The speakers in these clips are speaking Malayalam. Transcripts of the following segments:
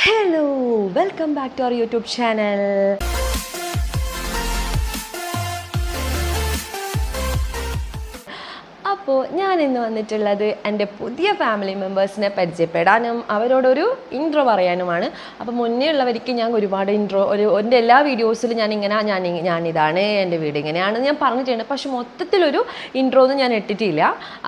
Hello, welcome back to our YouTube channel. അപ്പോൾ ഞാൻ ഇന്ന് വന്നിട്ടുള്ളത് എൻ്റെ പുതിയ ഫാമിലി മെമ്പേഴ്സിനെ പരിചയപ്പെടാനും അവരോടൊരു ഇൻട്രോ പറയാനുമാണ്. അപ്പോൾ മുന്നേ ഉള്ളവർക്ക് ഞാൻ ഒരുപാട് എൻ്റെ എല്ലാ വീഡിയോസിലും ഞാനിതാണ് എൻ്റെ വീട് ഇങ്ങനെയാണെന്ന് ഞാൻ പറഞ്ഞിട്ടുണ്ട്. പക്ഷെ മൊത്തത്തിലൊരു ഇൻട്രോ ഒന്നും ഞാൻ ഇട്ടിട്ടില്ല.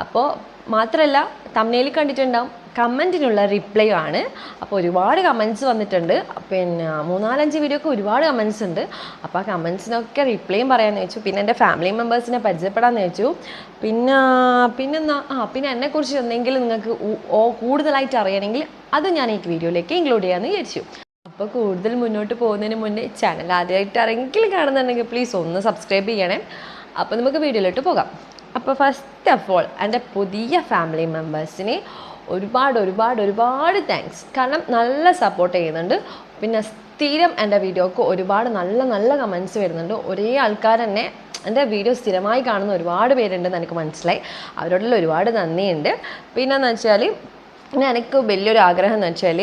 അപ്പോൾ മാത്രമല്ല തംബ്നെയിൽ കണ്ടിട്ടുണ്ടാവും, കമൻറ്റിനുള്ള റിപ്ലൈ ആണ്. അപ്പോൾ ഒരുപാട് കമൻറ്റ്സ് വന്നിട്ടുണ്ട്. പിന്നെ 3-4-5 വീഡിയോക്ക് ഒരുപാട് കമൻറ്റ്സ് ഉണ്ട്. അപ്പോൾ ആ കമൻറ്റ്സിനൊക്കെ റിപ്ലൈയും പറയാമെന്ന് വെച്ചു. പിന്നെ എൻ്റെ ഫാമിലി മെമ്പേഴ്സിനെ പരിചയപ്പെടാമെന്ന് വെച്ചു. പിന്നെ എന്നെക്കുറിച്ച് എന്തെങ്കിലും നിങ്ങൾക്ക് കൂടുതലായിട്ട് അറിയണമെങ്കിൽ അത് ഞാൻ ഈ വീഡിയോയിലേക്ക് ഇൻക്ലൂഡ് ചെയ്യാമെന്ന് വിചാരിച്ചു. അപ്പോൾ കൂടുതൽ മുന്നോട്ട് പോകുന്നതിന് മുന്നേ ചാനൽ ആദ്യമായിട്ട് ആരെങ്കിലും കാണുന്നുണ്ടെങ്കിൽ പ്ലീസ് ഒന്ന് സബ്സ്ക്രൈബ് ചെയ്യണേ. അപ്പോൾ നമുക്ക് വീഡിയോയിലോട്ട് പോകാം. അപ്പോൾ ഫസ്റ്റ് ഓഫ് ഓൾ എൻ്റെ പുതിയ ഫാമിലി മെമ്പേഴ്സിനെ ഒരുപാട് താങ്ക്സ്. കാരണം നല്ല സപ്പോർട്ട് ചെയ്യുന്നുണ്ട്. പിന്നെ സ്ഥിരം എൻ്റെ വീഡിയോക്ക് ഒരുപാട് നല്ല കമൻറ്റ്സ് വരുന്നുണ്ട്. ഒരേ ആൾക്കാർ തന്നെ എൻ്റെ വീഡിയോ സ്ഥിരമായി കാണുന്ന ഒരുപാട് പേരുണ്ടെന്ന് എനിക്ക് മനസ്സിലായി. അവരോടുള്ള ഒരുപാട് നന്ദിയുണ്ട്. പിന്നെയെന്ന് വെച്ചാൽ എനിക്ക് വലിയൊരു ആഗ്രഹം എന്ന് വെച്ചാൽ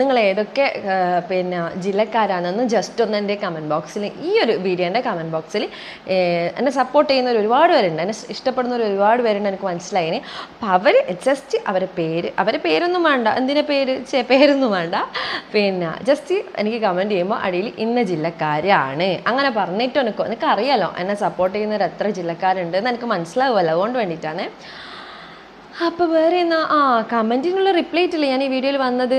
നിങ്ങൾ ഏതൊക്കെ ജില്ലക്കാരാണെന്ന് ജസ്റ്റ് ഒന്ന് എൻ്റെ കമൻറ്റ് ബോക്സിൽ, ഈ ഒരു വീഡിയോൻ്റെ കമൻറ്റ് ബോക്സിൽ എന്നെ സപ്പോർട്ട് ചെയ്യുന്നവർ ഒരുപാട് പേരുണ്ട്, എന്നെ ഇഷ്ടപ്പെടുന്നവർ ഒരുപാട് പേരുണ്ട്, എനിക്ക് മനസ്സിലായിന്. അപ്പോൾ അവർ ജസ്റ്റ് അവരെ പേരൊന്നും വേണ്ട, പേരൊന്നും വേണ്ട. ജസ്റ്റ് എനിക്ക് കമൻറ്റ് ചെയ്യുമ്പോൾ അടിയിൽ ഇന്ന ജില്ലക്കാരാണ് അങ്ങനെ പറഞ്ഞിട്ട് എനിക്കറിയാലോ എന്നെ സപ്പോർട്ട് ചെയ്യുന്നവർ എത്ര ജില്ലക്കാരുണ്ടെന്ന് എനിക്ക് മനസ്സിലാവുമല്ലോ. അതുകൊണ്ട് വേണ്ടിയിട്ടാണ്. അപ്പോൾ വേറെ കമൻറ്റിനുള്ള റിപ്ലൈ ഇട്ടില്ല ഞാൻ ഈ വീഡിയോയിൽ വന്നത്.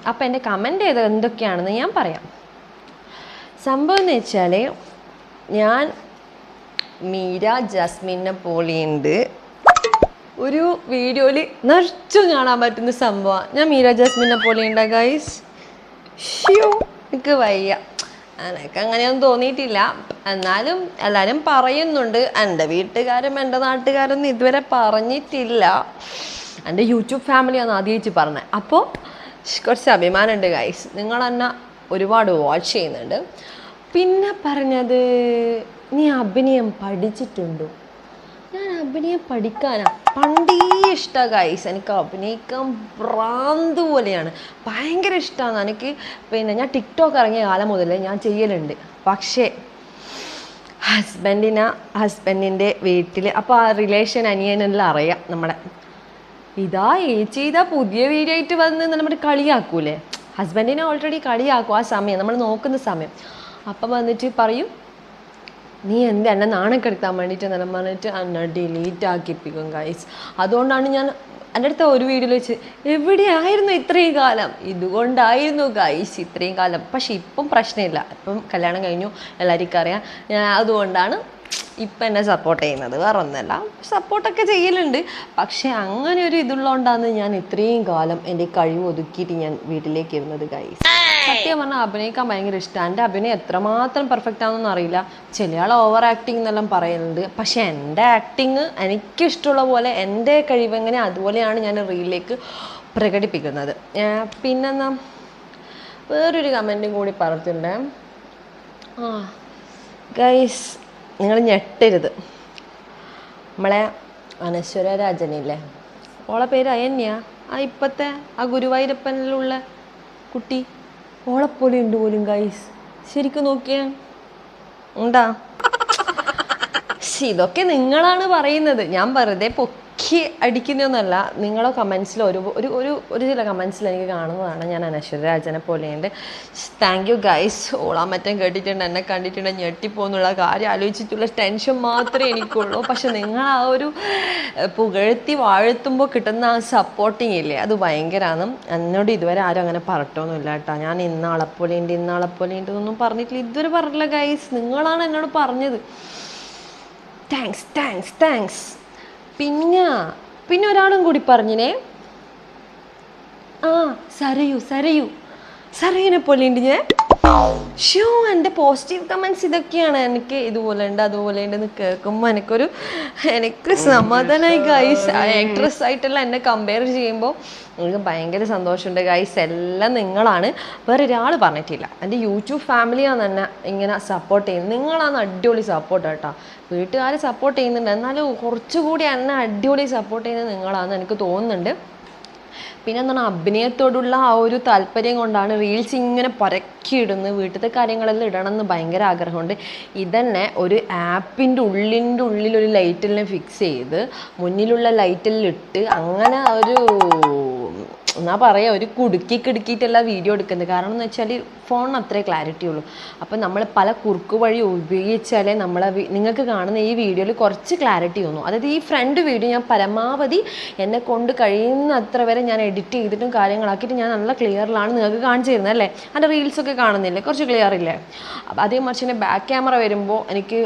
അപ്പോൾ എൻ്റെ കമൻറ്റ് എന്തൊക്കെയാണെന്ന് ഞാൻ പറയാം. സംഭവം എന്ന് വെച്ചാൽ ഞാൻ മീര ജാസ്മിനെ പോലെയുണ്ട് ഒരു വീഡിയോയിൽ നിറച്ചും കാണാൻ പറ്റുന്ന സംഭവം. ഞാൻ മീര ജാസ്മിനെ പോലെയുണ്ടാ ഗൈസ്? എനിക്ക് വയ്യ, എനിക്ക് അങ്ങനെയൊന്നും തോന്നിയിട്ടില്ല. എന്നാലും എല്ലാവരും പറയുന്നുണ്ട്. എൻ്റെ വീട്ടുകാരും എൻ്റെ നാട്ടുകാരൊന്നും ഇതുവരെ പറഞ്ഞിട്ടില്ല. എൻ്റെ യൂട്യൂബ് ഫാമിലിയാണ് ആദ്യമായിട്ട് പറഞ്ഞത്. അപ്പോൾ കുറച്ച് അഭിമാനമുണ്ട് ഗൈസ്, നിങ്ങൾ എന്നെ ഒരുപാട് വാച്ച് ചെയ്യുന്നുണ്ട്. പിന്നെ പറഞ്ഞത് നീ അഭിനയം പഠിച്ചിട്ടുണ്ടോ? ഞാൻ അഭിനയം പഠിക്കാനാ പണ്ടേ ഇഷ്ടമാണ് ഗൈസ്. എനിക്ക് അഭിനയിക്കാൻ ഭ്രാന്ത് പോലെയാണ്, ഭയങ്കര ഇഷ്ടമാണ് എനിക്ക്. ഞാൻ ടിക്ടോക്ക് ഇറങ്ങിയ കാലം മുതലേ ഞാൻ ചെയ്യലുണ്ട്. പക്ഷേ ഹസ്ബൻഡിൻ്റെ വീട്ടിൽ അപ്പോൾ ആ റിലേഷൻ അനിയനെല്ലാം അറിയാം. നമ്മുടെ ഏച്ചി പുതിയ വീഡിയോ ആയിട്ട് വന്ന് നമ്മുടെ കളിയാക്കൂലേ, ഹസ്ബൻഡിനെ ഓൾറെഡി കളിയാക്കും ആ സമയം, നമ്മൾ നോക്കുന്ന സമയം. അപ്പം വന്നിട്ട് പറയും, നീ എന്നെ നാണക്കെടുത്താൻ വേണ്ടിയിട്ട് എന്നെല്ലാം പറഞ്ഞിട്ട് എന്നെ ഡിലീറ്റ് ആക്കിപ്പിക്കും ഗൈസ്. അതുകൊണ്ടാണ് ഞാൻ എൻ്റെ അടുത്ത ഒരു വീഡിയോയിൽ വെച്ച് എവിടെയായിരുന്നു ഇത്രയും കാലം, ഇതുകൊണ്ടായിരുന്നു ഗൈസ് ഇത്രയും കാലം. പക്ഷെ ഇപ്പം പ്രശ്നമില്ല, ഇപ്പം കല്യാണം കഴിഞ്ഞു, എല്ലാവർക്കും അറിയാം. അതുകൊണ്ടാണ് ഇപ്പം എന്നെ സപ്പോർട്ട് ചെയ്യുന്നത്, വേറെ ഒന്നല്ല. സപ്പോർട്ടൊക്കെ ചെയ്യലുണ്ട്. പക്ഷെ അങ്ങനെ ഒരു ഇതുള്ളതുകൊണ്ടാണ് ഞാൻ ഇത്രയും കാലം എൻ്റെ കഴിവ് ഒതുക്കിയിട്ട് ഞാൻ വീട്ടിലേക്ക് ഇരുന്നത് ഗൈസ്. സത്യം പറഞ്ഞാൽ അഭിനയിക്കാൻ ഭയങ്കര ഇഷ്ടമാണ്. എൻ്റെ അഭിനയം എത്രമാത്രം പെർഫെക്റ്റ് ആണെന്നൊന്നും അറിയില്ല. ചിലയാൾ ഓവർ ആക്ടിങ് എന്നെല്ലാം പറയുന്നുണ്ട്. പക്ഷെ എൻ്റെ ആക്ടിങ് എനിക്കിഷ്ടമുള്ള പോലെ, എൻ്റെ കഴിവെങ്ങനെ അതുപോലെയാണ് ഞാൻ റീലിലേക്ക് പ്രകടിപ്പിക്കുന്നത്. പിന്നെന്നാ വേറൊരു കമൻറ്റും കൂടി പറഞ്ഞിട്ടുണ്ട്. ഗൈസ് നിങ്ങൾ ഞെട്ടരുത്, നമ്മളെ അനശ്വര രാജനില്ലേ, ഓളെ പേര് അയന്യ, ഇപ്പോഴത്തെ ഗുരുവായൂരപ്പനിലുള്ള കുട്ടി, ഓളെപ്പോലെ ഉണ്ട് പോലും ഗൈസ്. ശരിക്കും നോക്കിയാ ഉണ്ടാ? ഇതൊക്കെ നിങ്ങളാണ് പറയുന്നത്, ഞാൻ വെറുതെ പൊക്കി അടിക്കുന്നൊന്നുമല്ല. നിങ്ങളെ കമൻസിൽ ഒരു ചില കമൻസിൽ എനിക്ക് കാണുന്നതാണ് ഞാൻ അനശ്വര രാജനെ പോലെയുണ്ട്. Thank you guys. ഓളാമറ്റം കേട്ടിട്ടുണ്ട്, എന്നെ കണ്ടിട്ടുണ്ട്, ഞെട്ടിപ്പോന്നുള്ള കാര്യം ആലോചിച്ചിട്ടുള്ള ടെൻഷൻ മാത്രമേ എനിക്കുള്ളൂ. പക്ഷെ നിങ്ങൾ ആ ഒരു പുകഴ്ത്തി വാഴ്ത്തുമ്പോൾ കിട്ടുന്ന ആ സപ്പോർട്ടിങ് ഇല്ലേ, അത് ഭയങ്കരമാണ്. എന്നോട് ഇതുവരെ ആരും അങ്ങനെ പറഞ്ഞിട്ടൊന്നുമില്ല കേട്ടോ. ഞാൻ ഇന്നാളെപ്പോലെയുണ്ട് എന്നൊന്നും പറഞ്ഞിട്ടില്ല, ഇതുവരെ പറഞ്ഞില്ല ഗൈസ്. നിങ്ങളാണ് എന്നോട് പറഞ്ഞത്. താങ്ക്സ്. പിന്നെ ഒരാളും കൂടി പറഞ്ഞിനെ, സരയുനെ പോലെ ഉണ്ട് ഞാൻ. എൻ്റെ പോസിറ്റീവ് കമൻറ്റ്സ് ഇതൊക്കെയാണ്. എനിക്ക് ഇതുപോലെ ഉണ്ട് അതുപോലെ ഉണ്ട് എന്ന് കേൾക്കുമ്പോൾ എനിക്ക് സമാധാനമായി ഗൈസ്. ആക്ട്രസ് ആയിട്ടെല്ലാം എന്നെ കമ്പയർ ചെയ്യുമ്പോൾ എനിക്ക് ഭയങ്കര സന്തോഷമുണ്ട് ഗൈസ്. എല്ലാം നിങ്ങളാണ്, വേറെ ഒരാൾ പറഞ്ഞിട്ടില്ല. എൻ്റെ യൂട്യൂബ് ഫാമിലിയാണ് എന്നെ ഇങ്ങനെ സപ്പോർട്ട് ചെയ്യുന്നത്. നിങ്ങളാണ് അടിപൊളി സപ്പോർട്ട് കേട്ടോ. വീട്ടുകാർ സപ്പോർട്ട് ചെയ്യുന്നുണ്ട്, എന്നാലും കുറച്ചുകൂടി എന്നെ അടിപൊളി സപ്പോർട്ട് ചെയ്യുന്നത് നിങ്ങളാണെന്ന് എനിക്ക് തോന്നുന്നുണ്ട്. പിന്നെ എന്താണ് അഭിനയത്തോടുള്ള ആ ഒരു താല്പര്യം കൊണ്ടാണ് റീൽസ് ഇങ്ങനെ പരക്കിയിടുന്നത്. വീട്ടിലത്തെ കാര്യങ്ങളെല്ലാം ഇടണം എന്ന് ഭയങ്കര ആഗ്രഹമുണ്ട്. ഇതന്നെ ഒരു ആപ്പിൻ്റെ ഉള്ളിൽ ഒരു ലൈറ്റെല്ലാം ഫിക്സ് ചെയ്ത് മുന്നിലുള്ള ലൈറ്റെല്ലാം ഇട്ട് അങ്ങനെ ഒരു എന്നാ പറയുക ഒരു കിടുക്കിയിട്ടല്ല വീഡിയോ എടുക്കുന്നത്. കാരണം എന്ന് വെച്ചാൽ ഫോണിന് അത്രേ ക്ലാരിറ്റി ഉള്ളൂ. അപ്പം നമ്മൾ പല കുറുക്ക് വഴി ഉപയോഗിച്ചാലേ നിങ്ങൾക്ക് കാണുന്ന ഈ വീഡിയോയിൽ കുറച്ച് ക്ലാരിറ്റി തോന്നും. അതായത് ഈ ഫ്രണ്ട് വീഡിയോ ഞാൻ പരമാവധി എന്നെ കൊണ്ട് കഴിയുന്ന അത്ര വരെ ഞാൻ എഡിറ്റ് ചെയ്തിട്ടും കാര്യങ്ങളാക്കിയിട്ട് ഞാൻ നല്ല ക്ലിയറിലാണ് നിങ്ങൾക്ക് കാണിച്ചു തരുന്നത് അല്ലേ. അതിൻ്റെ റീൽസൊക്കെ കാണുന്നില്ലേ, കുറച്ച് ക്ലിയർ ഇല്ലേ. അപ്പം അതേ മറിച്ച് തന്നെ ബാക്ക് ക്യാമറ വരുമ്പോൾ എനിക്ക്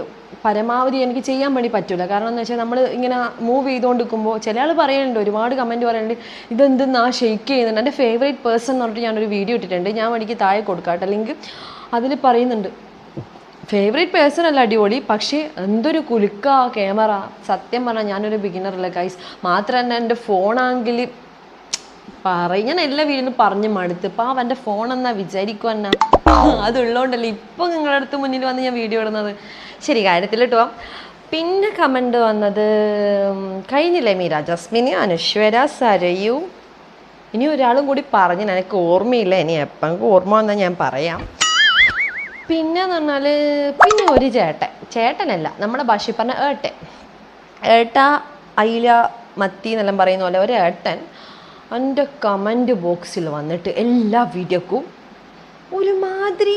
പരമാവധി എനിക്ക് ചെയ്യാൻ വേണ്ടി പറ്റില്ല. കാരണം എന്ന് വെച്ചാൽ നമ്മൾ ഇങ്ങനെ മൂവ് ചെയ്തുകൊണ്ടിരിക്കുമ്പോൾ ചില ആൾ പറയുന്നുണ്ട്, ഒരുപാട് കമൻറ്റ് പറയുന്നുണ്ട്, ഇതെന്തെന്നാ ഷെയ്ക്ക് ചെയ്യുന്നുണ്ട്. എൻ്റെ ഫേവറേറ്റ് പേഴ്സൺ എന്ന് പറഞ്ഞിട്ട് ഞാനൊരു വീഡിയോ ഇട്ടിട്ടുണ്ട്, ഞാൻ വേണ്ടിക്ക് താഴെ കൊടുക്കാട്ടെ ലിങ്ക്. അതിൽ പറയുന്നുണ്ട് ഫേവറേറ്റ് പേഴ്സൺ അല്ല അടിപൊളി, പക്ഷേ എന്തൊരു കുലുക്ക ക്യാമറ. സത്യം പറഞ്ഞാൽ ഞാനൊരു ബിഗിനറല്ല ഗൈസ്. മാത്രമല്ല എൻ്റെ ഫോണാണെങ്കിൽ ഞാൻ എല്ലാ വീടിനും പറഞ്ഞ് മടുത്ത്. ഇപ്പം അവൻ്റെ ഫോൺ എന്നാ വിചാരിക്കുക എന്നാ അതുള്ളതുകൊണ്ടല്ലേ ഇപ്പം നിങ്ങളുടെ അടുത്ത് മുന്നിൽ വന്ന് ഞാൻ വീഡിയോ ഇടുന്നത്. ശരി, കാര്യത്തിലിട്ട് പോവാം. പിന്നെ കമൻറ്റ് വന്നത് കഴിഞ്ഞില്ലേ മീര ജസ്മിന്, അനശ്വര, സരയു, ഇനി ഒരാളും കൂടി പറഞ്ഞ് എനിക്ക് ഓർമ്മയില്ല. ഇനി എപ്പം ഓർമ്മ വന്നാൽ ഞാൻ പറയാം. പിന്നെ എന്ന് പറഞ്ഞാൽ പിന്നെ ഒരു ചേട്ടനല്ല നമ്മുടെ ഭാഷയിൽ പറഞ്ഞ ഏട്ട അയില മത്തി എന്നെല്ലാം പറയുന്ന പോലെ ഒരു ഏട്ടൻ എൻ്റെ കമൻറ്റ് ബോക്സിൽ വന്നിട്ട് എല്ലാ വീഡിയോക്കും ഒരുമാതിരി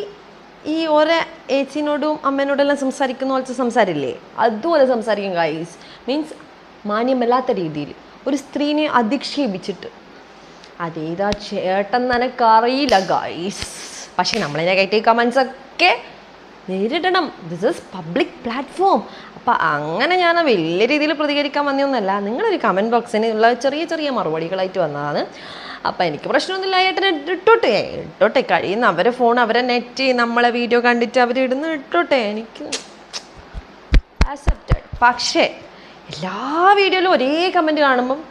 ഈ ഓരോ ഏച്ചിനോടും അമ്മേനോടെല്ലാം സംസാരിക്കുന്ന പോലത്തെ സംസാരമില്ലേ, അതുപോലെ സംസാരിക്കും ഗൈസ്. മീൻസ് മാന്യമല്ലാത്ത രീതിയിൽ ഒരു സ്ത്രീനെ അധിക്ഷേപിച്ചിട്ട്. അതേതാ ചേട്ടൻ എനിക്കറിയില്ല ഗൈസ്. പക്ഷെ നമ്മളതിനെ കയറ്റി കമൻസൊക്കെ നേരിടണം. This is public platform. അപ്പം അങ്ങനെ ഞാൻ വലിയ രീതിയിൽ പ്രതികരിക്കാൻ വന്നതൊന്നുമല്ല. നിങ്ങളൊരു കമൻറ്റ് ബോക്സിന് ഉള്ള ചെറിയ മറുപടികളായിട്ട് വന്നതാണ്. അപ്പം എനിക്ക് പ്രശ്നമൊന്നുമില്ല. ഏട്ടനെ ഇട്ടോട്ടെ കഴിയുന്ന അവരെ ഫോൺ അവരെ നെറ്റ് നമ്മളെ വീഡിയോ കണ്ടിട്ട് അവരിടുന്ന് ഇട്ടോട്ടെ, എനിക്ക് ആക്സെപ്റ്റഡ്. പക്ഷേ എല്ലാ വീഡിയോയിലും ഒരേ കമൻറ്റ് കാണുമ്പം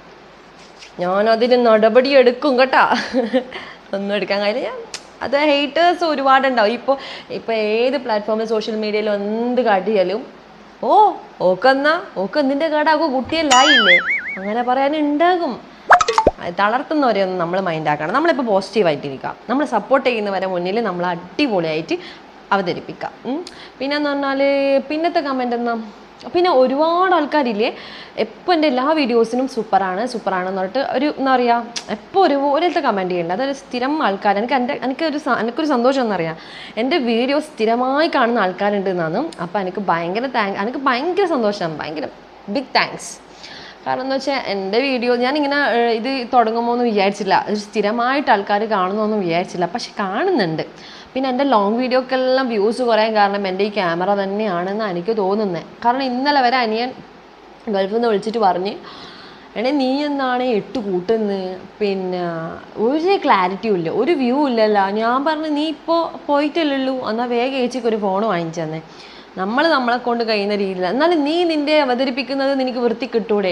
ഞാനതിന് നടപടി എടുക്കും കേട്ടാ. ഒന്നും എടുക്കാൻ കഴിയില്ല. അത് ഹെയ്റ്റേഴ്സ് ഒരുപാടുണ്ടാവും. ഇപ്പോൾ ഏത് പ്ലാറ്റ്ഫോമിൽ സോഷ്യൽ മീഡിയയിൽ എന്ത് കാട്ടിയാലും ഓക്ക് എന്തിൻ്റെ കേടാകും, കുട്ടിയല്ലായില്ലേ അങ്ങനെ പറയാനുണ്ടാകും. തളർത്തുന്നവരെയൊന്നും നമ്മൾ മൈൻഡാക്കണം. നമ്മളിപ്പോൾ പോസിറ്റീവായിട്ടിരിക്കാം. നമ്മൾ സപ്പോർട്ട് ചെയ്യുന്നവരെ മുന്നിൽ നമ്മൾ അടിപൊളിയായിട്ട് അവതരിപ്പിക്കാം. പിന്നെന്ന് പറഞ്ഞാൽ പിന്നത്തെ കമൻ്റ് എന്നാ, പിന്നെ ഒരുപാട് ആൾക്കാരില്ലേ എപ്പോൾ എൻ്റെ എല്ലാ വീഡിയോസിനും സൂപ്പറാണെന്ന് പറഞ്ഞിട്ട് എന്താ പറയുക എപ്പോൾ ഒരേത്തെ കമൻറ്റ് ചെയ്യുന്നുണ്ട്. അതൊരു സ്ഥിരം ആൾക്കാർ. എനിക്കൊരു സന്തോഷം എന്നറിയാം, എൻ്റെ വീഡിയോ സ്ഥിരമായി കാണുന്ന ആൾക്കാരുണ്ട് എന്നാണ്. അപ്പോൾ എനിക്ക് ഭയങ്കര സന്തോഷം, ഭയങ്കര ബിഗ് താങ്ക്സ്. കാരണം എന്ന് വെച്ചാൽ എൻ്റെ വീഡിയോ ഞാനിങ്ങനെ ഇത് തുടങ്ങുമ്പോൾ ഒന്നും വിചാരിച്ചില്ല, സ്ഥിരമായിട്ട് ആൾക്കാർ കാണുന്നൊന്നും വിചാരിച്ചില്ല, പക്ഷെ കാണുന്നുണ്ട്. പിന്നെ എൻ്റെ ലോങ് വീഡിയോക്കെല്ലാം വ്യൂസ് കുറയാൻ കാരണം എൻ്റെ ഈ ക്യാമറ തന്നെയാണെന്ന് എനിക്ക് തോന്നുന്നത്. കാരണം ഇന്നലെ വരെ അനിയൻ ഗൾഫിൽ നിന്ന് വിളിച്ചിട്ട് പറഞ്ഞ്, നീ എന്നാണ് 8 കൂട്ടുന്നത്, പിന്നെ ഒരു ക്ലാരിറ്റിയും ഇല്ല, ഒരു വ്യൂ ഇല്ലല്ലോ. ഞാൻ പറഞ്ഞു നീ ഇപ്പോൾ പോയിട്ടല്ലോ, എന്നാൽ വേഗം ചേച്ചിക്ക് ഒരു ഫോൺ വാങ്ങിച്ചു തന്നെ. നമ്മളെ കൊണ്ട് കഴിയുന്ന രീതിയിൽ എന്നാലും നീ നിൻ്റെ അവതരിപ്പിക്കുന്നത് നിനക്ക് വൃത്തി കിട്ടൂടെ.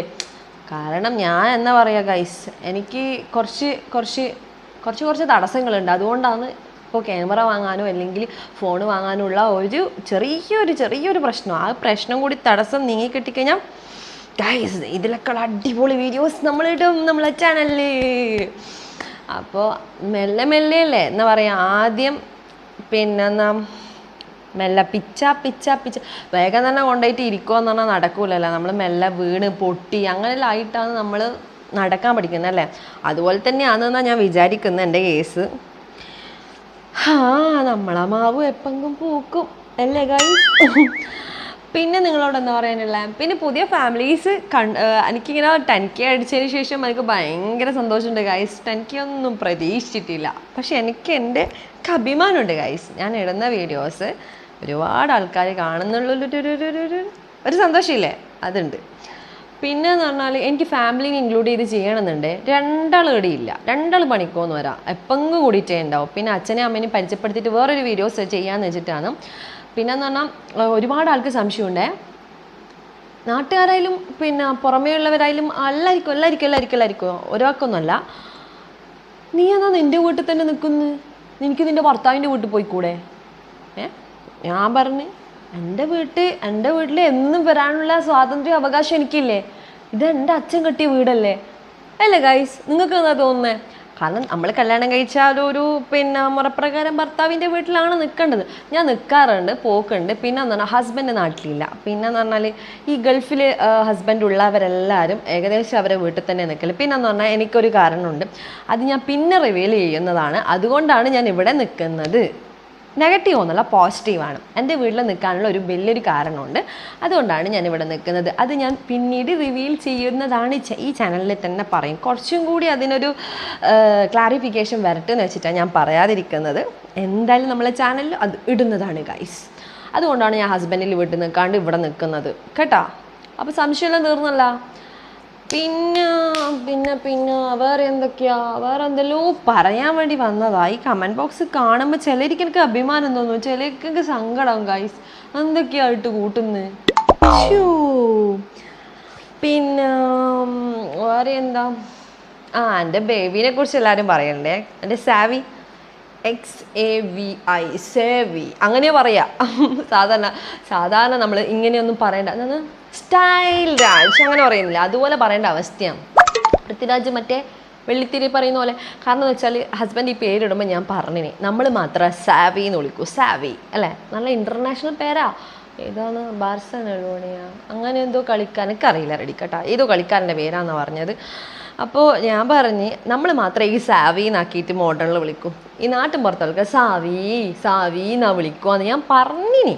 കാരണം ഞാൻ എന്താ പറയുക ഗൈസ്, എനിക്ക് കുറച്ച് തടസ്സങ്ങളുണ്ട്. അതുകൊണ്ടാണ് ഇപ്പോൾ ക്യാമറ വാങ്ങാനോ അല്ലെങ്കിൽ ഫോൺ വാങ്ങാനുള്ള ഒരു ചെറിയൊരു പ്രശ്നം. ആ പ്രശ്നം കൂടി തടസ്സം നീങ്ങി കിട്ടിക്കഴിഞ്ഞാൽ ഗൈസ് ഇതിലൊക്കെ അടിപൊളി വീഡിയോസ് നമ്മളിടും നമ്മളെ ചാനലിൽ. അപ്പോൾ മെല്ലെ അല്ലേ എന്താ പറയുക, ആദ്യം പിന്നെ മെല്ലെ പിച്ച വേഗം തന്നെ കൊണ്ടുപോയിട്ട് ഇരിക്കുമെന്ന് പറഞ്ഞാൽ നടക്കൂലല്ലോ. നമ്മൾ മെല്ലെ വീണ് പൊട്ടി അങ്ങനെല്ലാം ആയിട്ടാണ് നമ്മൾ നടക്കാൻ പഠിക്കുന്നത് അല്ലേ. അതുപോലെ തന്നെയാണെന്നാണ് ഞാൻ വിചാരിക്കുന്നത് എൻ്റെ കേസ്. നമ്മളെ മാവ് എപ്പെങ്കും പൂക്കും അല്ലേ ഗൈസ്. പിന്നെ നിങ്ങളോട് എന്താ പറയാനുള്ളത്, പിന്നെ പുതിയ ഫാമിലീസ് എനിക്കിങ്ങനെ 10K അടിച്ചതിന് ശേഷം എനിക്ക് ഭയങ്കര സന്തോഷമുണ്ട് ഗൈസ്. 10K ഒന്നും പ്രതീക്ഷിച്ചിട്ടില്ല, പക്ഷെ എനിക്ക് അഭിമാനമുണ്ട് ഗൈസ്. ഞാൻ ഇടുന്ന വീഡിയോസ് ഒരുപാട് ആൾക്കാർ കാണുന്നുള്ളൊരു സന്തോഷമില്ലേ, അതുണ്ട്. പിന്നെ എന്ന് പറഞ്ഞാൽ എനിക്ക് ഫാമിലിനെ ഇൻക്ലൂഡ് ചെയ്ത് ചെയ്യണമെന്നുണ്ട്. 2 ഇവിടെ ഇല്ല, 2 പണിക്കോന്ന് വരാം, എപ്പെങ്കിലും കൂടിയിട്ടേ ഉണ്ടാവും. പിന്നെ അച്ഛനെയും അമ്മേനെയും പരിചയപ്പെടുത്തിയിട്ട് വേറൊരു വീഡിയോസ് ചെയ്യാമെന്ന് വെച്ചിട്ടാണ്. പിന്നെന്ന് പറഞ്ഞാൽ ഒരുപാട് ആൾക്ക് സംശയമുണ്ടേ, നാട്ടുകാരായാലും പിന്നെ പുറമേ ഉള്ളവരായാലും എല്ലാവർക്കും ഒരാൾക്കൊന്നുമല്ല, നീ എന്നാ നിൻ്റെ വീട്ടിൽ തന്നെ നിൽക്കുന്നു, നിനക്ക് നിൻ്റെ ഭർത്താവിൻ്റെ വീട്ടിൽ പോയിക്കൂടെ. ഞാൻ പറഞ്ഞ് എൻ്റെ വീട്ടിൽ എന്നും വരാനുള്ള സ്വാതന്ത്ര്യ അവകാശം എനിക്കില്ലേ, ഇത് എൻ്റെ അച്ഛൻ കെട്ടിയ വീടല്ലേ അല്ലേ ഗൈസ്. നിങ്ങൾക്ക് എന്താ തോന്നുന്നത്? കാരണം നമ്മൾ കല്യാണം കഴിച്ചാൽ ഒരു പിന്നെ മുറപ്രകാരം ഭർത്താവിൻ്റെ വീട്ടിലാണ് നിൽക്കേണ്ടത്. ഞാൻ നിൽക്കാറുണ്ട്, പോക്കുണ്ട്. പിന്നെ എന്ന് പറഞ്ഞാൽ ഹസ്ബൻഡ് നാട്ടിലില്ല. പിന്നെ എന്ന് പറഞ്ഞാൽ ഈ ഗൾഫിൽ ഹസ്ബൻഡ് ഉള്ളവരെല്ലാവരും ഏകദേശം അവരെ വീട്ടിൽ തന്നെ നിൽക്കല്. പിന്നെ എന്ന് പറഞ്ഞാൽ എനിക്കൊരു കാരണമുണ്ട്, അത് ഞാൻ പിന്നെ റിവീൽ ചെയ്യുന്നതാണ്. അതുകൊണ്ടാണ് ഞാൻ ഇവിടെ നിൽക്കുന്നത്. നെഗറ്റീവ് ഒന്നുമല്ല, പോസിറ്റീവാണ്. എൻ്റെ വീട്ടിൽ നിൽക്കാനുള്ള ഒരു വലിയൊരു കാരണമുണ്ട്. അതുകൊണ്ടാണ് ഞാൻ ഇവിടെ നിൽക്കുന്നത്. അത് ഞാൻ പിന്നീട് റിവീൽ ചെയ്യുന്നതാണ്. ഈ ചാനലിൽ തന്നെ പറയും. കുറച്ചും കൂടി അതിനൊരു ക്ലാരിഫിക്കേഷൻ വരട്ടെ എന്ന് വെച്ചിട്ടാണ് ഞാൻ പറയാതിരിക്കുന്നത്. എന്തായാലും നമ്മളെ ചാനലിൽ അത് ഇടുന്നതാണ് ഗൈസ്. അതുകൊണ്ടാണ് ഞാൻ ഹസ്ബൻഡിൽ വീട്ടിൽ നിൽക്കാണ്ട് ഇവിടെ നിൽക്കുന്നത് കേട്ടോ. അപ്പോൾ സംശയമെല്ലാം തീർന്നല്ല. പിന്നെ പിന്നെ പിന്നെ വേറെ എന്തൊക്കെയാ, വേറെ എന്തെല്ലോ പറയാൻ വേണ്ടി വന്നതാ. ഈ കമൻറ്റ് ബോക്സ് കാണുമ്പോൾ ചിലർക്ക് എനിക്ക് അഭിമാനം തോന്നും, ചിലർക്ക് സങ്കടം ഗൈസ്. എന്തൊക്കെയായിട്ട് കൂട്ടുന്നു. പിന്നെ വേറെ എന്താ, എൻ്റെ ബേബീനെ കുറിച്ച് എല്ലാവരും പറയണ്ടേ. എൻ്റെ സാവി, XAVI, സേവി അങ്ങനെ പറയാ. സാധാരണ നമ്മൾ ഇങ്ങനെയൊന്നും പറയണ്ട. അതാണ് സ്റ്റൈൽ രാജ് അങ്ങനെ പറയുന്നില്ല, അതുപോലെ പറയേണ്ട അവസ്ഥയാണ്. പൃഥ്വിരാജ് മറ്റേ വെള്ളിത്തിരി പറയുന്ന പോലെ. കാരണം എന്ന് വെച്ചാൽ ഹസ്ബൻഡ് ഈ പേരിടുമ്പോൾ ഞാൻ പറഞ്ഞിനി, നമ്മൾ മാത്രം സാവി എന്ന് വിളിക്കൂ. സാവി അല്ലേ, നല്ല ഇൻ്റർനാഷണൽ പേരാ. ഏതാണ്, ബാർസലോണിയ അങ്ങനെ എന്തോ കളിക്കാൻ, എനിക്കറിയില്ല റെഡി കേട്ടോ, ഏതോ കളിക്കാരൻ്റെ പേരാണെന്നാണ് പറഞ്ഞത്. അപ്പോൾ ഞാൻ പറഞ്ഞ് നമ്മൾ മാത്രമേ ഈ സാവി എന്നാക്കിയിട്ട് മോഡലിൽ വിളിക്കും. ഈ നാട്ടിൻ പുറത്തുള്ള സാവി സാവി എന്നാ വിളിക്കുവാന്ന് ഞാൻ പറഞ്ഞിനി.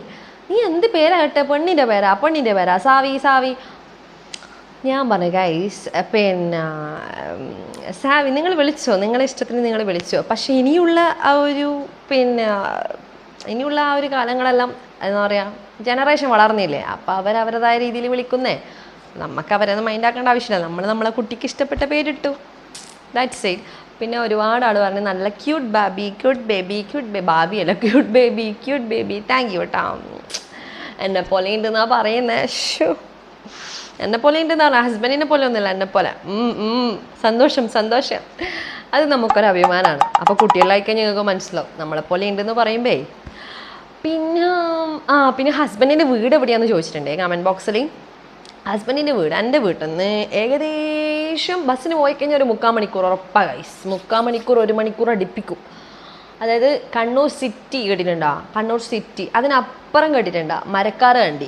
നീ എന്ത് പേരാ കേട്ടെ, പെണ്ണിൻ്റെ പേരാ സാവി സാവി. ഞാൻ പറഞ്ഞു ഗൈസ്, പിന്നെ സാവി നിങ്ങൾ വിളിച്ചോ, നിങ്ങളുടെ ഇഷ്ടത്തിന് നിങ്ങൾ വിളിച്ചോ. പക്ഷെ ഇനിയുള്ള ആ ഒരു കാലങ്ങളെല്ലാം എന്താ പറയുക, ജനറേഷൻ വളർന്നില്ലേ. അപ്പോൾ അവരവരുടേതായ രീതിയിൽ വിളിക്കുന്നേ. നമുക്ക് അവരൊന്നും മൈൻഡാക്കേണ്ട ആവശ്യമില്ല. നമ്മളെ കുട്ടിക്ക് ഇഷ്ടപ്പെട്ട പേരിട്ടു, ദാറ്റ്സ് ഇറ്റ്. പിന്നെ ഒരുപാട് ആൾ പറഞ്ഞു നല്ല ക്യൂട്ട് ബാബി, ബാബി അല്ല ക്യൂട്ട് ബേബി. താങ്ക് യു കേട്ടോ. എന്നെ പോലെ ഉണ്ടെന്നാ പറയുന്നത്. എന്നെ പോലെ ഉണ്ടെന്നാ പറഞ്ഞാൽ, ഹസ്ബൻഡിനെ പോലെ ഒന്നുമില്ല, എന്നെ പോലെ. സന്തോഷം. അത് നമുക്കൊരു അഭിമാനമാണ്. അപ്പോൾ കുട്ടികളായിക്കഴിഞ്ഞാൽ ഞങ്ങൾക്ക് മനസ്സിലാവും നമ്മളെപ്പോലെ ഉണ്ടെന്ന് പറയുമ്പേ. പിന്നെ ഹസ്ബൻഡിൻ്റെ വീട് എവിടെയാണെന്ന് ചോദിച്ചിട്ടുണ്ടേ കമൻറ്റ് ബോക്സിൽ. ഹസ്ബൻഡിൻ്റെ വീട് എൻ്റെ വീട്ടിൽ നിന്ന് ഏകദേശം ബസ്സിന് പോയി കഴിഞ്ഞാൽ ഒരു 3/4 മണിക്കൂർ ഉറപ്പാണ് ഗൈസ്. 3/4 മണിക്കൂർ 1 മണിക്കൂർ അടുപ്പിക്കും. അതായത് കണ്ണൂർ സിറ്റി കേട്ടിട്ടുണ്ടോ? കണ്ണൂർ സിറ്റി അതിനപ്പുറം കേട്ടിട്ടുണ്ടോ? മരക്കാർ കണ്ടി.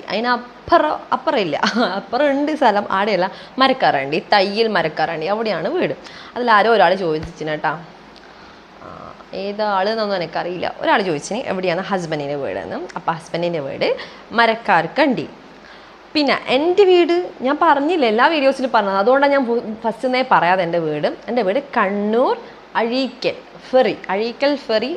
അപ്പുറം ഇല്ല, അപ്പുറം ഉണ്ട് സ്ഥലം, ആടെയല്ല. മരക്കാർ കണ്ടി, തയ്യൽ മരക്കാർ കണ്ടി, അവിടെയാണ് വീട്. അതിലാരോ ഒരാൾ ചോദിച്ചിന് കേട്ടോ, ഏതാളെന്നൊന്നും എനിക്കറിയില്ല. ഒരാൾ ചോദിച്ചിന് എവിടെയാണ് ഹസ്ബൻഡിൻ്റെ വീടെന്ന്. അപ്പോൾ ഹസ്ബൻഡിൻ്റെ വീട് മരക്കാർ കണ്ടി. പിന്നെ എൻ്റെ വീട് ഞാൻ പറഞ്ഞില്ല, എല്ലാ വീഡിയോസിലും പറഞ്ഞത്. അതുകൊണ്ടാണ് ഞാൻ ഫസ്റ്റ് പറയാതെ എൻ്റെ വീട് കണ്ണൂർ അഴീക്കൽ ഫെറി,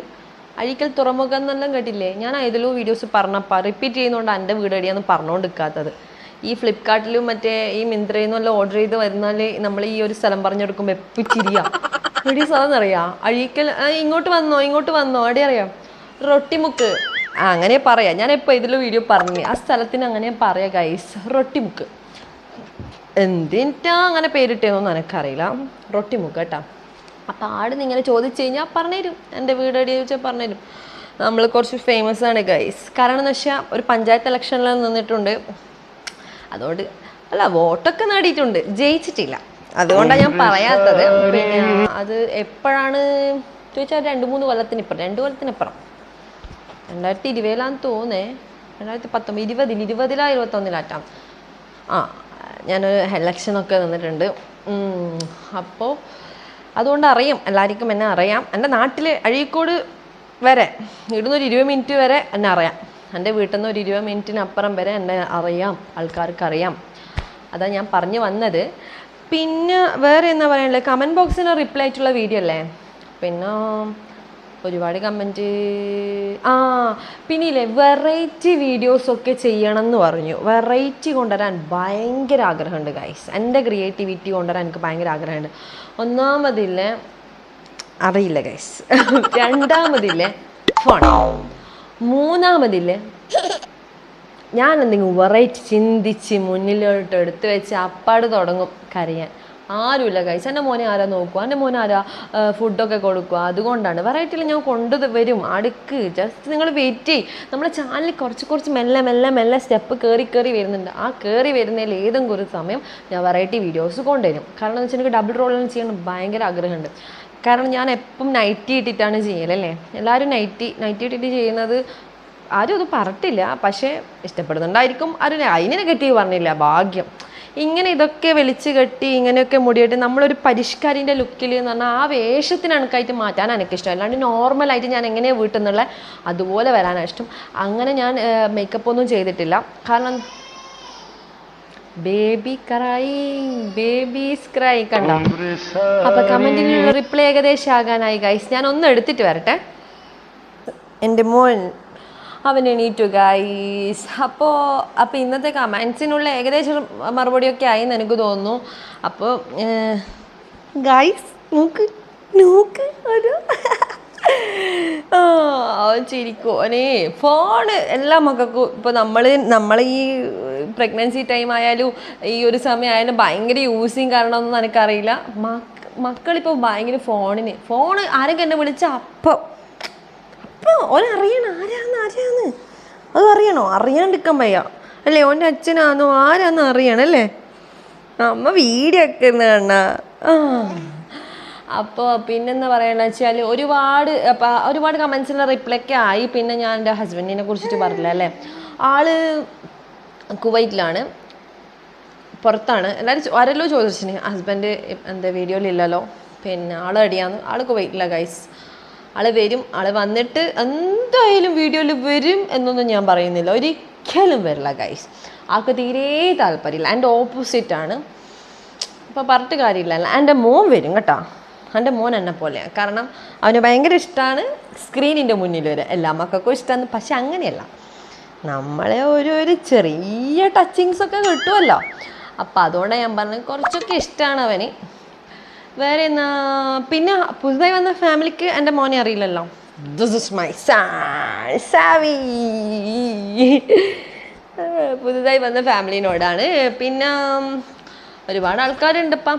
അഴീക്കൽ തുറമുഖം എന്നെല്ലാം കേട്ടില്ലേ. ഞാൻ ഏതെല്ലോ വീഡിയോസ് പറഞ്ഞപ്പോൾ റിപ്പീറ്റ് ചെയ്യുന്നതുകൊണ്ട് എൻ്റെ വീട് എവിടെയാണെന്ന് പറഞ്ഞുകൊണ്ടിരിക്കാത്തത്. ഈ ഫ്ലിപ്കാർട്ടിലും മറ്റേ ഈ മിന്ത്രയിൽ നിന്നെല്ലാം ഓർഡർ ചെയ്ത് വരുന്നാൽ നമ്മൾ ഈ ഒരു സ്ഥലം പറഞ്ഞെടുക്കുമ്പോൾ എപ്പോൾ ചിരിയാ. എവിടെ സ്ഥലം അറിയാം? അഴീക്കൽ. ഇങ്ങോട്ട് വന്നോ എവിടെ അറിയാം? റൊട്ടിമുക്ക്. അങ്ങനെ പറയാം. ഞാൻ എപ്പോൾ ഇതിലും വീഡിയോ പറഞ്ഞു ആ സ്ഥലത്തിന് അങ്ങനെ പറയാം ഗൈസ്, റൊട്ടിമുക്ക്. എന്തിനാ അങ്ങനെ പേരിട്ടേന്നൊന്നും എനിക്കറിയില്ല. റൊട്ടിമുക്ക് കേട്ടോ. അപ്പോൾ ആടുന്ന് ഇങ്ങനെ ചോദിച്ചു കഴിഞ്ഞാൽ പറഞ്ഞുതരും, എൻ്റെ വീട് എവിടെയാ ചോദിച്ചാൽ പറഞ്ഞുതരും. നമ്മൾ കുറച്ച് ഫേമസ് ആണ് ഗൈസ്. കാരണം എന്ന് വെച്ചാൽ ഒരു പഞ്ചായത്ത് ഇലക്ഷനിൽ നിന്നിട്ടുണ്ട്. അതുകൊണ്ട് അല്ല, വോട്ടൊക്കെ നേടിയിട്ടുണ്ട്, ജയിച്ചിട്ടില്ല. അതുകൊണ്ടാണ് ഞാൻ പറയാത്തത്. പിന്നെ അത് എപ്പോഴാണ് ചോദിച്ചാൽ 2-3 കൊല്ലത്തിനിപ്പുറം, 2 കൊല്ലത്തിനിപ്പുറം 2020 തോന്നേ, 2019, 2021 ഞാനൊരു എലക്ഷനൊക്കെ നിന്നിട്ടുണ്ട്. അപ്പോൾ അതുകൊണ്ട് അറിയാം, എല്ലാവർക്കും എന്നെ അറിയാം. എൻ്റെ നാട്ടിൽ അഴീക്കോട് വരെ ഇവിടുന്നൊരു 20 മിനിറ്റ് വരെ എന്നെ അറിയാം. എൻ്റെ വീട്ടിൽ നിന്ന് ഒരു 20 മിനിറ്റിനപ്പുറം വരെ എന്നെ അറിയാം, ആൾക്കാർക്കറിയാം. അതാണ് ഞാൻ പറഞ്ഞു വന്നത്. പിന്നെ വേറെ എന്താ പറയാനുള്ളത്, കമൻറ്റ് ബോക്സിന് റിപ്ലൈ ആയിട്ടുള്ള വീഡിയോ അല്ലേ. പിന്നെ ഒരുപാട് കമൻറ്റ്. പിന്നെ ഇല്ലേ, വെറൈറ്റി വീഡിയോസൊക്കെ ചെയ്യണം എന്ന് പറഞ്ഞു. വെറൈറ്റി കൊണ്ടുവരാൻ ഭയങ്കര ആഗ്രഹമുണ്ട് ഗൈസ്. എൻ്റെ ക്രിയേറ്റിവിറ്റി കൊണ്ടുവരാൻ എനിക്ക് ഭയങ്കര ആഗ്രഹമുണ്ട്. ഒന്നാമതില്ലേ അറിയില്ല ഗൈസ്, രണ്ടാമതില്ലേ ഫോൺ, മൂന്നാമതില്ലേ ഞാൻ എന്തെങ്കിലും വെറൈറ്റി ചിന്തിച്ച് മുന്നിലോട്ട് എടുത്ത് വെച്ച് അപ്പാട് തുടങ്ങും കരയാൻ. ആരുമില്ല ഗൈസ്. എൻ്റെ മോനെ ആരാ നോക്കുക, എൻ്റെ മോനെ ആരാ ഫുഡൊക്കെ കൊടുക്കുക. അതുകൊണ്ടാണ് വെറൈറ്റിയിൽ ഞാൻ കൊണ്ടുവരും. അടുക്ക് ജസ്റ്റ് നിങ്ങൾ വെയിറ്റ് ചെയ്യും. നമ്മുടെ ചാനലിൽ കുറച്ച് മെല്ലെ സ്റ്റെപ്പ് കയറി വരുന്നുണ്ട്. ആ കയറി വരുന്നതിൽ ഏതെങ്കിലും ഒരു സമയം ഞാൻ വെറൈറ്റി വീഡിയോസ് കൊണ്ടുവരും. കാരണം എന്ന് വെച്ചാൽ എനിക്ക് ഡബിൾ റോളൊന്നും ചെയ്യണം ഭയങ്കര ആഗ്രഹമുണ്ട്. കാരണം ഞാൻ എപ്പം നൈറ്റി ഇട്ടിട്ടാണ് ചെയ്യലല്ലേ. എല്ലാവരും നൈറ്റി ഇട്ടിട്ട് ചെയ്യുന്നത് ആരും അത് പറഞ്ഞിട്ടില്ല, പക്ഷേ ഇഷ്ടപ്പെടുന്നുണ്ടായിരിക്കും. ആരും അതിനെ നെഗറ്റീവ് പറഞ്ഞില്ല, ഭാഗ്യം. ഇങ്ങനെ ഇതൊക്കെ വലിച്ചു കെട്ടി ഇങ്ങനെയൊക്കെ മുടിയിട്ട് നമ്മളൊരു പരിഷ്കാരിൻ്റെ ലുക്കിൽ എന്ന് പറഞ്ഞാൽ ആ വേഷത്തിന് എനിക്കായിട്ട് മാറ്റാൻ എനിക്കിഷ്ടം. അല്ലാണ്ട് നോർമലായിട്ട് ഞാൻ എങ്ങനെയാണ് വീട്ടിൽ നിന്നുള്ള അതുപോലെ വരാനാണ് ഇഷ്ടം. അങ്ങനെ ഞാൻ മേക്കപ്പ് ഒന്നും ചെയ്തിട്ടില്ല. കാരണം ബേബി ക്രൈ കണ്ടോ. അപ്പൊ കമന്റിനുള്ള റിപ്ലൈ ഏകദേശം ആകാനായി ഗൈസ്. ഞാൻ ഒന്ന് എടുത്തിട്ട് വരട്ടെ. എൻ്റെ മോൻ അവൻ എണീറ്റു ഗൈസ്. അപ്പോൾ ഇന്നത്തെ കമൻസിനുള്ള ഏകദേശം മറുപടിയൊക്കെ ആയിന്ന് എനിക്ക് തോന്നുന്നു. അപ്പോൾ ഗൈസ് നോക്ക് ഒരു അവൻ ചിരിക്കും. അവനേ ഫോണ് എല്ലാ മക്കൾക്കും ഇപ്പോൾ നമ്മൾ ഈ പ്രഗ്നൻസി ടൈം ആയാലും ഈ ഒരു സമയമായാലും ഭയങ്കര യൂസിങ് കാരണമൊന്നും എനിക്കറിയില്ല. മക്കളിപ്പോൾ ഭയങ്കര ഫോണ് ആരൊക്കെ എന്നെ വിളിച്ചാൽ അപ്പോൾ ഓനറിയണം ആരാന്ന് അത് അറിയണോ? അറിയാണ്ടിരിക്കാൻ വയ്യ അല്ലേ? ഓൻ്റെ അച്ഛനാന്നോ ആരാന്ന് അറിയണം അല്ലേ? അമ്മ വീഡിയോ ഒക്കെ ഇരുന്ന് കണ്ട. അപ്പോൾ പിന്നെന്താ പറയുകയെന്ന് വെച്ചാൽ ഒരുപാട് കമൻസിൻ്റെ റിപ്ലൈ ഒക്കെ ആയി. പിന്നെ ഞാൻ എൻ്റെ ഹസ്ബൻഡിനെ കുറിച്ചിട്ട് പറഞ്ഞില്ല അല്ലേ. ആള് കുവൈറ്റിലാണ്, പുറത്താണ്. ആരെല്ലോ ചോദിച്ചിന് ഹസ്ബൻഡ് എന്താ വീഡിയോയിലില്ലല്ലോ. പിന്നെ ആൾ അടിയാന്ന്. ആൾ കുവൈറ്റിലാണ് ഗൈസ്. ആള് വരും. ആള് വന്നിട്ട് എന്തായാലും വീഡിയോയിൽ വരും എന്നൊന്നും ഞാൻ പറയുന്നില്ല, ഒരിക്കലും വരില്ല ഗൈസ്. ആൾക്ക് തീരെ താല്പര്യമില്ല. എൻ്റെ ഓപ്പോസിറ്റാണ്. അപ്പോൾ പറഞ്ഞിട്ട് കാര്യമില്ല. എൻ്റെ മോൻ വരും കേട്ടോ. എൻ്റെ മോൻ എന്നെ പോലെയാണ്. കാരണം അവന് ഭയങ്കര ഇഷ്ടമാണ് സ്ക്രീനിൻ്റെ മുന്നിൽ വരെ. എല്ലാ മക്കൾക്കും ഇഷ്ടമാണ്. പക്ഷെ അങ്ങനെയല്ല, നമ്മളെ ഒരു ചെറിയ ടച്ചിങ്സ് ഒക്കെ കിട്ടുമല്ലോ. അപ്പം അതുകൊണ്ടാണ് ഞാൻ പറഞ്ഞത് കുറച്ചൊക്കെ ഇഷ്ടമാണ് അവന്. വേറെ എന്നാ പിന്നെ പുതുതായി വന്ന ഫാമിലിക്ക് എൻ്റെ മോനെ അറിയില്ലല്ലോ. This is my Savi. പുതുതായി വന്ന ഫാമിലിനോടാണ്. പിന്നെ ഒരുപാട് ആൾക്കാരുണ്ട് ഇപ്പം.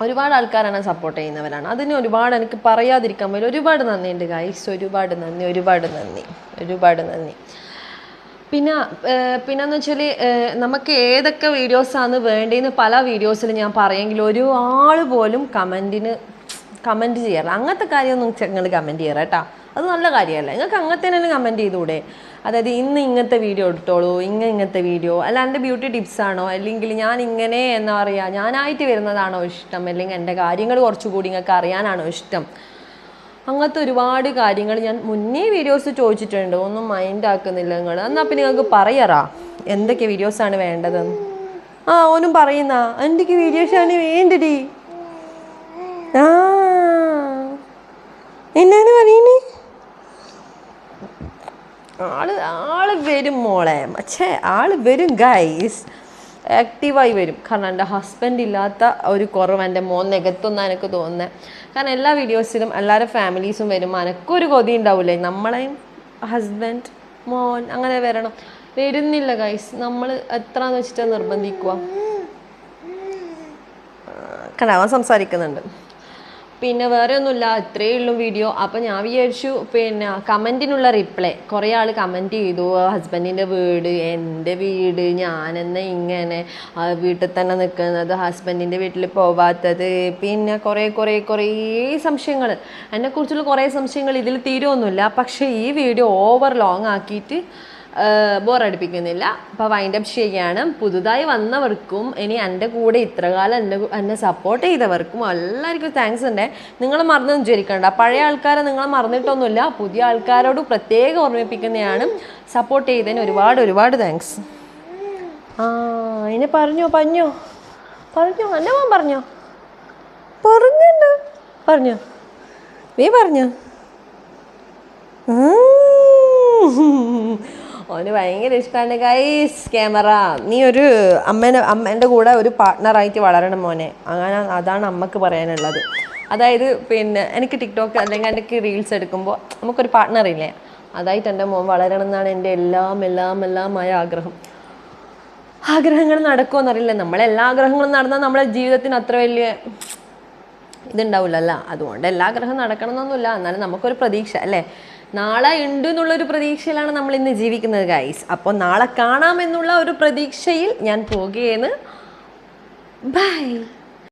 ഒരുപാട് ആൾക്കാരാണ് സപ്പോർട്ട് ചെയ്യുന്നവരാണ്. അതിന് ഒരുപാട് എനിക്ക് പറയാതിരിക്കാൻ പറ്റില്ല. ഒരുപാട് നന്ദിയുണ്ട് ഗൈസ്. ഒരുപാട് നന്ദി. പിന്നെന്ന് വെച്ചാൽ നമുക്ക് ഏതൊക്കെ വീഡിയോസാണ് വേണ്ടതെന്ന് പല വീഡിയോസിൽ ഞാൻ പറയുമെങ്കിലും ഒരാൾ പോലും കമൻറ്റ് ചെയ്യാറില്ല. അങ്ങനത്തെ കാര്യമൊന്നും നിങ്ങൾ കമൻറ്റ് ചെയ്യാറ് കേട്ടോ. അത് നല്ല കാര്യമല്ല. നിങ്ങൾക്ക് അങ്ങനത്തെ തന്നെ കമൻറ്റ് ചെയ്തുകൂടെ? അതായത് ഇന്ന് ഇങ്ങനത്തെ വീഡിയോ എടുത്തോളൂ, ഇങ്ങനത്തെ വീഡിയോ, അല്ല എൻ്റെ ബ്യൂട്ടി ടിപ്സാണോ, അല്ലെങ്കിൽ ഞാൻ ഇങ്ങനെ എന്താ പറയുക ഞാനായിട്ട് വരുന്നതാണോ ഇഷ്ടം, അല്ലെങ്കിൽ എൻ്റെ കാര്യങ്ങൾ കുറച്ചുകൂടി നിങ്ങൾക്ക് അറിയാനാണോ ഇഷ്ടം? അങ്ങനത്തെ ഒരുപാട് കാര്യങ്ങൾ ഞാൻ മുന്നേ വീഡിയോസ് ചോദിച്ചിട്ടുണ്ട്. ഒന്നും മൈൻഡ് ആക്കുന്നില്ല നിങ്ങൾ. എന്നാൽ പിന്നെ നിങ്ങൾക്ക് പറയാറാ എന്തൊക്കെ വീഡിയോസാണ് വേണ്ടതെന്ന്. ഓനും പറയുന്ന എന്തൊക്കെ വീഡിയോസാണ് വേണ്ടടി. എന്നാണ് പറയുന്നേ? ആള് വരും മോളെ. പക്ഷേ ആള് വരും ഗൈസ്, ആക്റ്റീവായി വരും. കാരണം എൻ്റെ ഹസ്ബൻഡ് ഇല്ലാത്ത ഒരു കുറവ് എൻ്റെ മോൻ നികത്തുന്ന എനിക്ക് തോന്നുന്നത്. കാരണം എല്ലാ വീഡിയോസിലും എല്ലാവരും ഫാമിലീസും വരുമ്പോൾ എനിക്കൊരു കൊതി ഉണ്ടാവില്ലേ, നമ്മളെയും ഹസ്ബൻഡ് മോൻ അങ്ങനെ വരുന്നില്ല ഗൈസ്. നമ്മൾ എത്രയെന്ന് വെച്ചിട്ട് നിർബന്ധിക്കുക. കണ്ടാവാൻ സംസാരിക്കുന്നുണ്ട്. പിന്നെ വേറെ ഒന്നുമില്ല, ഇത്രയേ ഉള്ളൂ വീഡിയോ. അപ്പം ഞാൻ വിചാരിച്ചു പിന്നെ കമൻറ്റിനുള്ള റിപ്ലൈ കുറേ ആൾ കമൻറ്റ് ചെയ്തു. ഹസ്ബൻഡിൻ്റെ വീട്, എൻ്റെ വീട്, ഞാനെന്ന് ഇങ്ങനെ വീട്ടിൽ തന്നെ നിൽക്കുന്നത്, ഹസ്ബൻഡിൻ്റെ വീട്ടിൽ പോവാത്തത്, പിന്നെ കുറേ സംശയങ്ങൾ, എന്നെക്കുറിച്ചുള്ള കുറേ സംശയങ്ങൾ. ഇതിൽ തീരുമൊന്നുമില്ല. പക്ഷേ ഈ വീഡിയോ ഓവർ ലോങ് ആക്കിയിട്ട് ബോറടിപ്പിക്കുന്നില്ല. അപ്പോൾ വൈൻഡപ്പ് ചെയ്യുകയാണ്. പുതുതായി വന്നവർക്കും ഇനി എൻ്റെ കൂടെ ഇത്രകാലം എന്നെ സപ്പോർട്ട് ചെയ്തവർക്കും എല്ലാവർക്കും താങ്ക്സ് ഉണ്ട്. നിങ്ങൾ മറന്നൊന്നും വിചാരിക്കണ്ട. പഴയ ആൾക്കാരെ നിങ്ങൾ മറന്നിട്ടൊന്നുമില്ല. പുതിയ ആൾക്കാരോട് പ്രത്യേകം ഓർമ്മിപ്പിക്കുന്നതാണ്. സപ്പോർട്ട് ചെയ്തതിന് ഒരുപാട് താങ്ക്സ്. ഇനി പറഞ്ഞോ എൻ്റെ മോൻ പറഞ്ഞോ നീ പറഞ്ഞോ. അവന് ഭയങ്കര ഇഷ്ടമാണ് ഗൈസ് ക്യാമറ. നീ ഒരു അമ്മേൻ്റെ കൂടെ ഒരു പാർട്ട്ണറായിട്ട് വളരണം മോനെ. അങ്ങനെ അതാണ് അമ്മക്ക് പറയാനുള്ളത്. അതായത് പിന്നെ എനിക്ക് ടിക്ടോക്ക് അല്ലെങ്കിൽ എനിക്ക് റീൽസ് എടുക്കുമ്പോൾ നമുക്കൊരു പാർട്ട്ണറില്ലേ, അതായിട്ട് എൻ്റെ മോൻ വളരണം എന്നാണ് എൻ്റെ എല്ലാമായ ആഗ്രഹങ്ങൾ നടക്കുമെന്നറിയില്ല. നമ്മളെല്ലാ ആഗ്രഹങ്ങളും നടന്നാൽ നമ്മുടെ ജീവിതത്തിന് അത്ര വലിയ ഇതുണ്ടാവില്ലല്ലോ. അതുകൊണ്ട് എല്ലാ ആഗ്രഹം നടക്കണം എന്നൊന്നുമില്ല. എന്നാലും നമുക്കൊരു പ്രതീക്ഷ അല്ലേ, നാളെ ഉണ്ട് എന്നുള്ളൊരു പ്രതീക്ഷയിലാണ് നമ്മൾ ഇന്ന് ജീവിക്കുന്നത് ഗൈസ്. അപ്പോൾ നാളെ കാണാമെന്നുള്ള ഒരു പ്രതീക്ഷയിൽ ഞാൻ പോകുകയാണ്. ബൈ.